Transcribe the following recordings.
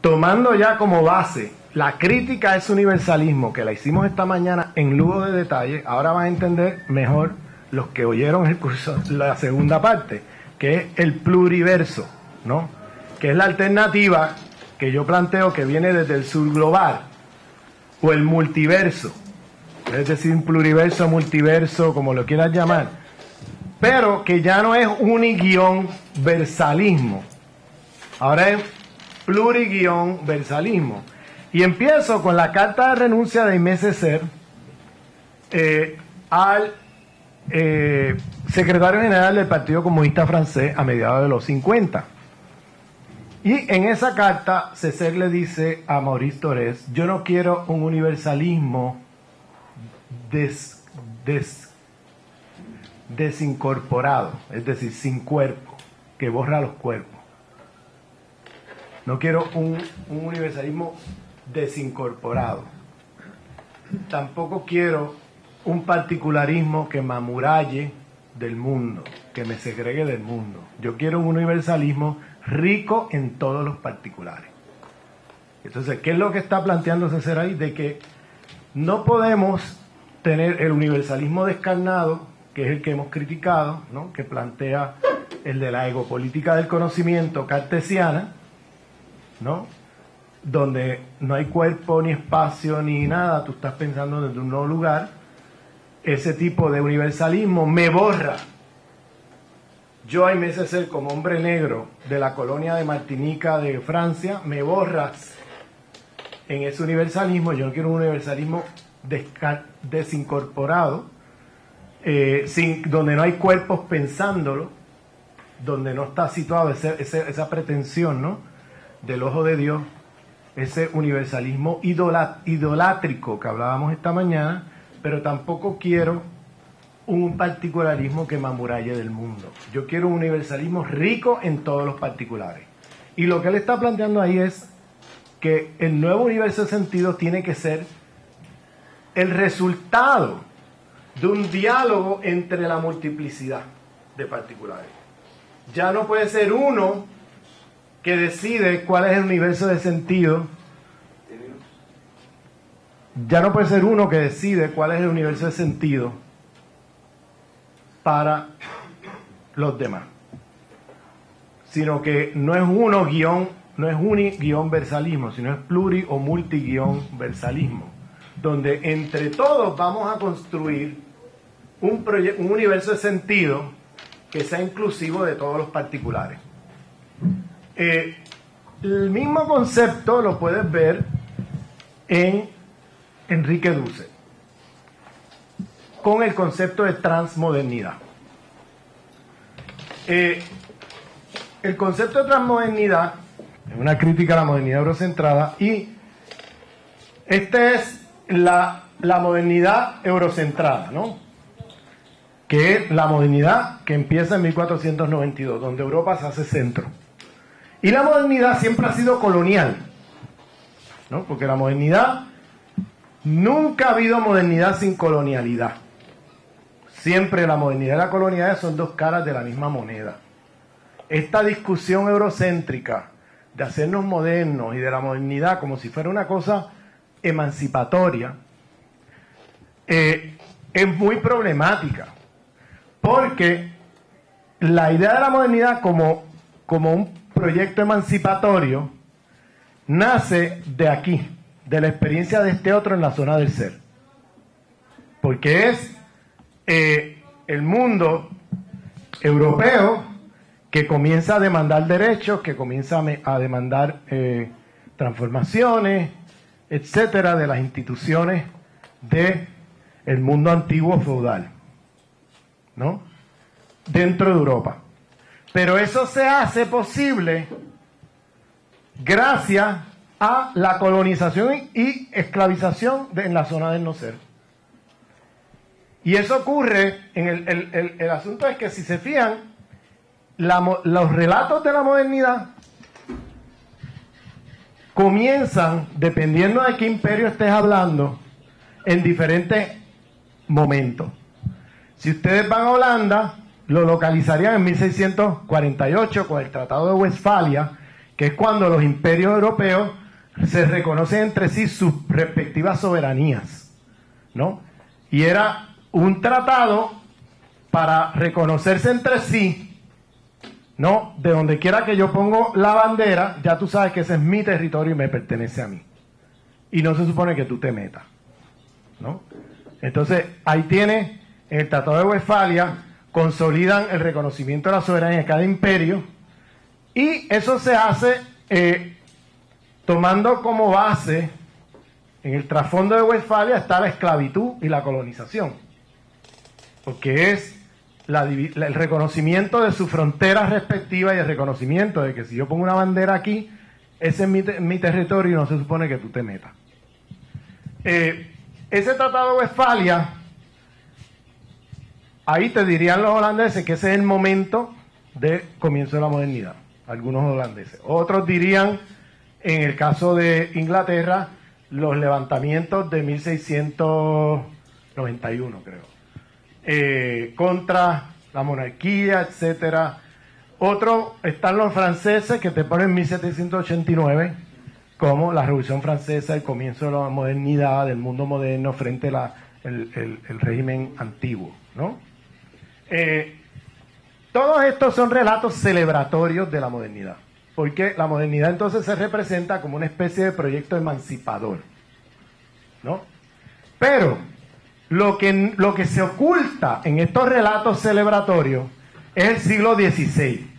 tomando ya como base la crítica a ese universalismo que la hicimos esta mañana en lujo de detalle, ahora van a entender mejor los que oyeron el curso, la segunda parte, que es el pluriverso, ¿no? Que es la alternativa que yo planteo que viene desde el sur global, o el multiverso, es decir, un pluriverso, multiverso, como lo quieras llamar, pero que ya no es uni-versalismo, ahora es pluri-versalismo. Y empiezo con la carta de renuncia de Aimé Césaire al secretario general del Partido Comunista Francés a mediados de los 50. Y en esa carta Césaire le dice a Maurice Thorez: yo no quiero un universalismo desincorporado, es decir, sin cuerpo, que borra los cuerpos. No quiero un universalismo desincorporado. Tampoco quiero un particularismo que me amuralle del mundo, que me segregue del mundo. Yo quiero un universalismo rico en todos los particulares. Entonces, ¿qué es lo que está planteando Césaire ahí? De que no podemos tener el universalismo descarnado, que es el que hemos criticado, ¿no? Que plantea el de la egopolítica del conocimiento cartesiana, ¿no? Donde no hay cuerpo ni espacio ni nada, tú estás pensando desde un nuevo lugar. Ese tipo de universalismo me borra. Yo, Aimé Césaire, como hombre negro de la colonia de Martinica de Francia, me borras en ese universalismo. Yo no quiero un universalismo desincorporado, donde no hay cuerpos pensándolo, donde no está situado esa pretensión, ¿no?, del ojo de Dios, ese universalismo idolátrico que hablábamos esta mañana, pero tampoco quiero un particularismo que me amuralle del mundo. Yo quiero un universalismo rico en todos los particulares. Y lo que él está planteando ahí es que el nuevo universo de sentido tiene que ser el resultado de un diálogo entre la multiplicidad de particulares. Ya no puede ser uno que decide cuál es el universo de sentido. Ya no puede ser uno que decide cuál es el universo de sentido para los demás, sino que no es no es uni-versalismo, sino es pluri o multi-versalismo, donde entre todos vamos a construir un universo de sentido que sea inclusivo de todos los particulares. El mismo concepto lo puedes ver en Enrique Dussel, con el concepto de transmodernidad. El concepto de transmodernidad es una crítica a la modernidad eurocentrada, y esta es la modernidad eurocentrada, ¿no?, que es la modernidad que empieza en 1492, donde Europa se hace centro. Y la modernidad siempre ha sido colonial, ¿no?, porque la modernidad, nunca ha habido modernidad sin colonialidad. Siempre la modernidad y la colonialidad son dos caras de la misma moneda. Esta discusión eurocéntrica de hacernos modernos y de la modernidad como si fuera una cosa emancipatoria es muy problemática, porque la idea de la modernidad como un proyecto emancipatorio nace de aquí, de la experiencia de este otro en la zona del ser, porque es el mundo europeo que comienza a demandar derechos, que comienza a demandar transformaciones, etcétera, de las instituciones del mundo antiguo feudal, ¿no?, dentro de Europa. Pero eso se hace posible gracias a la colonización y esclavización en la zona del no ser. Y eso ocurre, el asunto es que, si se fijan, los relatos de la modernidad comienzan, dependiendo de qué imperio estés hablando, en diferentes momentos. Si ustedes van a Holanda, lo localizarían en 1648 con el Tratado de Westfalia, que es cuando los imperios europeos se reconocen entre sí sus respectivas soberanías, ¿no? Y era un tratado para reconocerse entre sí, ¿no? De donde quiera que yo pongo la bandera, ya tú sabes que ese es mi territorio y me pertenece a mí. Y no se supone que tú te metas, ¿no? Entonces, ahí tiene, en el Tratado de Westfalia, consolidan el reconocimiento de la soberanía de cada imperio, y eso se hace tomando como base, en el trasfondo de Westfalia está la esclavitud y la colonización, porque es el reconocimiento de sus fronteras respectivas y el reconocimiento de que si yo pongo una bandera aquí, ese es mi territorio y no se supone que tú te metas. Ese Tratado de Westfalia, ahí te dirían los holandeses que ese es el momento de comienzo de la modernidad, algunos holandeses. Otros dirían, en el caso de Inglaterra, los levantamientos de 1691, creo, contra la monarquía, etcétera. Otros están los franceses, que te ponen 1789 como la Revolución Francesa, el comienzo de la modernidad, del mundo moderno frente al régimen antiguo, ¿no? Todos estos son relatos celebratorios de la modernidad, porque la modernidad entonces se representa como una especie de proyecto emancipador, ¿no? Pero lo que se oculta en estos relatos celebratorios es el siglo XVI.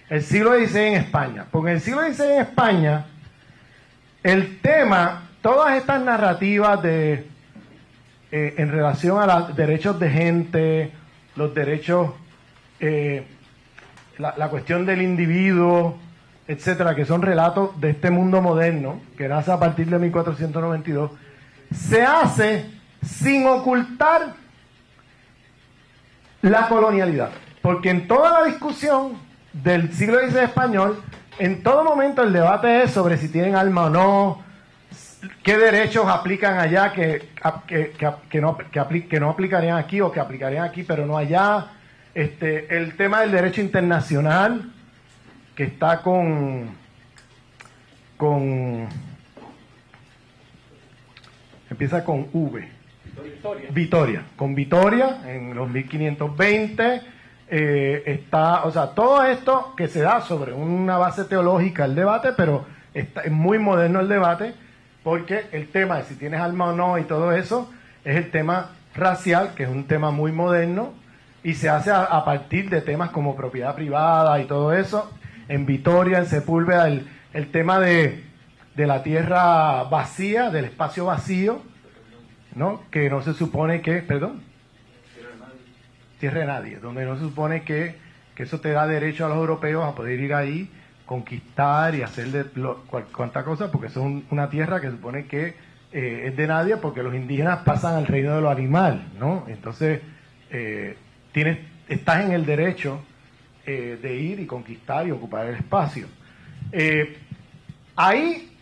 El siglo XVI en España. Porque en el siglo XVI en España, el tema, todas estas narrativas en relación a los derechos de gente, los derechos, la cuestión del individuo, etcétera, que son relatos de este mundo moderno, que nace a partir de 1492, se hace sin ocultar la colonialidad. Porque en toda la discusión del siglo XVI español, en todo momento el debate es sobre si tienen alma o no, qué derechos aplican allá que no aplicarían aquí, o que aplicarían aquí pero no allá. El tema del derecho internacional, que está empieza con V. Vitoria. Con Vitoria en los 1520 está, o sea, todo esto que se da sobre una base teológica el debate, pero es muy moderno el debate, porque el tema de si tienes alma o no y todo eso es el tema racial, que es un tema muy moderno, y se hace a partir de temas como propiedad privada y todo eso. En Vitoria, en Sepúlveda, el tema de la tierra vacía, del espacio vacío, ¿no? Que no se supone que, perdón, tierra de nadie, donde no se supone que eso te da derecho a los europeos a poder ir ahí, conquistar y hacer cuanta cosa, porque eso es una tierra que se supone que es de nadie, porque los indígenas pasan al reino de lo animal, ¿no? Entonces estás en el derecho de ir y conquistar y ocupar el espacio. Ahí,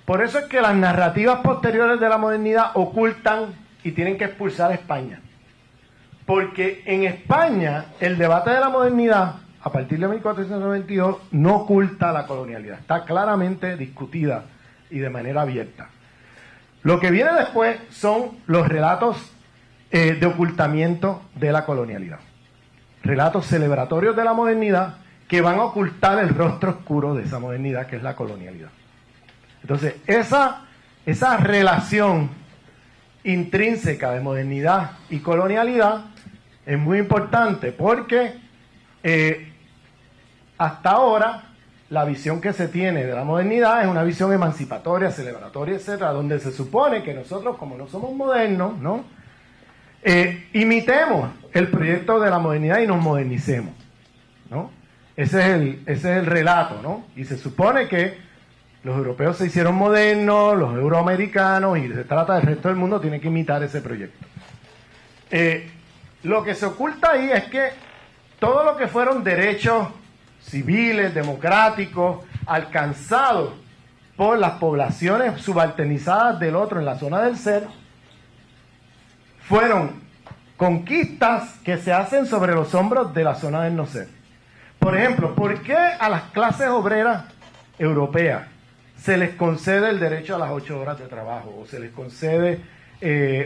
por eso es que las narrativas posteriores de la modernidad ocultan y tienen que expulsar a España. Porque en España el debate de la modernidad, a partir de 1492, no oculta la colonialidad. Está claramente discutida y de manera abierta. Lo que viene después son los relatos de ocultamiento de la colonialidad. Relatos celebratorios de la modernidad que van a ocultar el rostro oscuro de esa modernidad, que es la colonialidad. Entonces, esa relación intrínseca de modernidad y colonialidad es muy importante, porque hasta ahora la visión que se tiene de la modernidad es una visión emancipatoria, celebratoria, etcétera, donde se supone que nosotros, como no somos modernos, ¿no? Imitemos el proyecto de la modernidad y nos modernicemos, ¿no? Ese es el relato, ¿no? Y se supone que los europeos se hicieron modernos, los euroamericanos, y se trata del resto del mundo, tiene que imitar ese proyecto. Lo que se oculta ahí es que todo lo que fueron derechos civiles, democráticos, alcanzados por las poblaciones subalternizadas del otro en la zona del ser, fueron conquistas que se hacen sobre los hombros de la zona del no ser. Por ejemplo, ¿por qué a las clases obreras europeas se les concede el derecho a las 8 horas de trabajo, o se les concede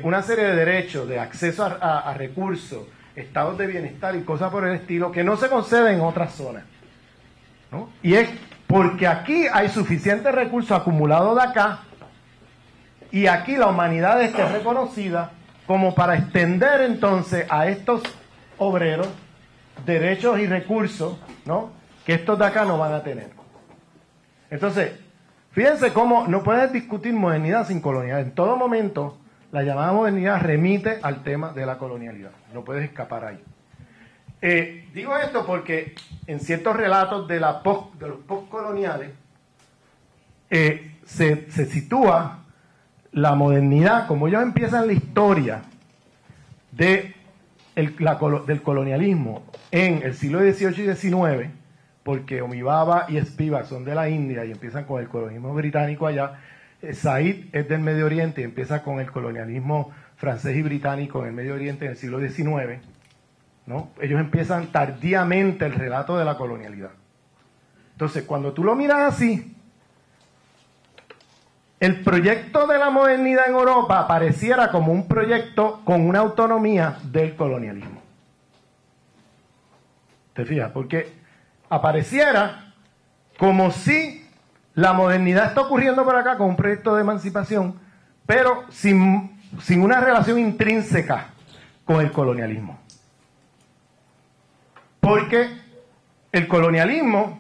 una serie de derechos de acceso a recursos, estados de bienestar y cosas por el estilo, que no se conceden en otras zonas, ¿no? Y es porque aquí hay suficiente recursos acumulados de acá, y aquí la humanidad está reconocida como para extender entonces a estos obreros derechos y recursos, ¿no?, que estos de acá no van a tener. Entonces, fíjense cómo no puedes discutir modernidad sin colonialidad. En todo momento, la llamada modernidad remite al tema de la colonialidad. No puedes escapar ahí. Digo esto porque en ciertos relatos de los postcoloniales se sitúa la modernidad, como ellos empiezan la historia del colonialismo en el siglo XVIII y XIX, porque Omibaba y Spivak son de la India y empiezan con el colonialismo británico allá. Said es del Medio Oriente y empieza con el colonialismo francés y británico en el Medio Oriente en el siglo XIX, ¿no? Ellos empiezan tardíamente el relato de la colonialidad. Entonces, cuando tú lo miras así, el proyecto de la modernidad en Europa pareciera como un proyecto con una autonomía del colonialismo. ¿Te fijas? Porque apareciera como si la modernidad está ocurriendo por acá con un proyecto de emancipación, pero sin una relación intrínseca con el colonialismo. Porque el colonialismo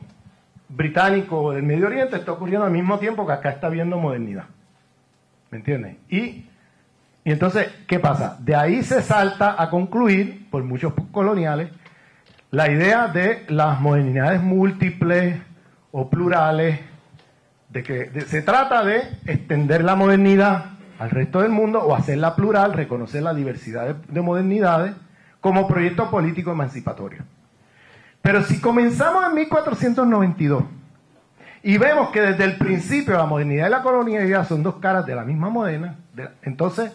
británico o del Medio Oriente está ocurriendo al mismo tiempo que acá está habiendo modernidad. ¿Me entiendes? Y entonces, ¿qué pasa? De ahí se salta a concluir, por muchos coloniales, la idea de las modernidades múltiples o plurales, de que se trata de extender la modernidad al resto del mundo o hacerla plural, reconocer la diversidad de modernidades como proyecto político emancipatorio. Pero si comenzamos en 1492 y vemos que desde el principio la modernidad y la colonialidad son dos caras de la misma moneda, entonces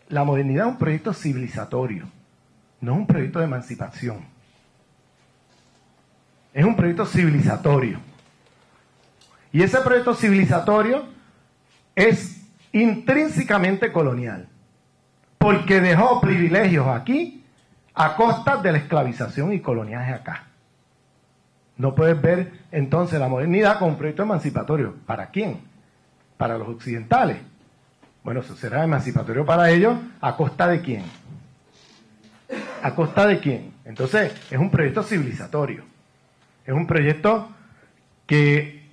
la modernidad es un proyecto civilizatorio, no es un proyecto de emancipación. Es un proyecto civilizatorio. Y ese proyecto civilizatorio es intrínsecamente colonial, porque dejó privilegios aquí a costa de la esclavización y coloniaje acá. No puedes ver entonces la modernidad como un proyecto emancipatorio. ¿Para quién? Para los occidentales. Bueno, eso será emancipatorio para ellos, ¿a costa de quién? ¿A costa de quién? Entonces, es un proyecto civilizatorio. Es un proyecto que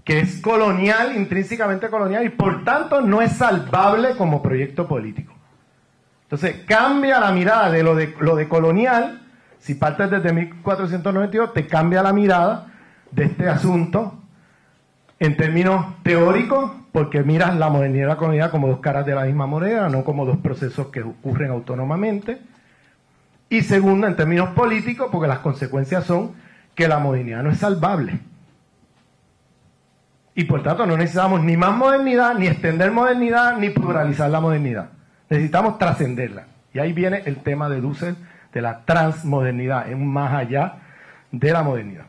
es colonial, intrínsecamente colonial, y por tanto no es salvable como proyecto político. Entonces, cambia la mirada de lo de colonial. Si partes desde 1492, te cambia la mirada de este asunto en términos teóricos, porque miras la modernidad y la colonialidad como dos caras de la misma moneda, no como dos procesos que ocurren autónomamente. Y segundo, en términos políticos, porque las consecuencias son que la modernidad no es salvable. Y por tanto no necesitamos ni más modernidad, ni extender modernidad, ni pluralizar la modernidad. Necesitamos trascenderla. Y ahí viene el tema de Dussel, de la transmodernidad, es más allá de la modernidad.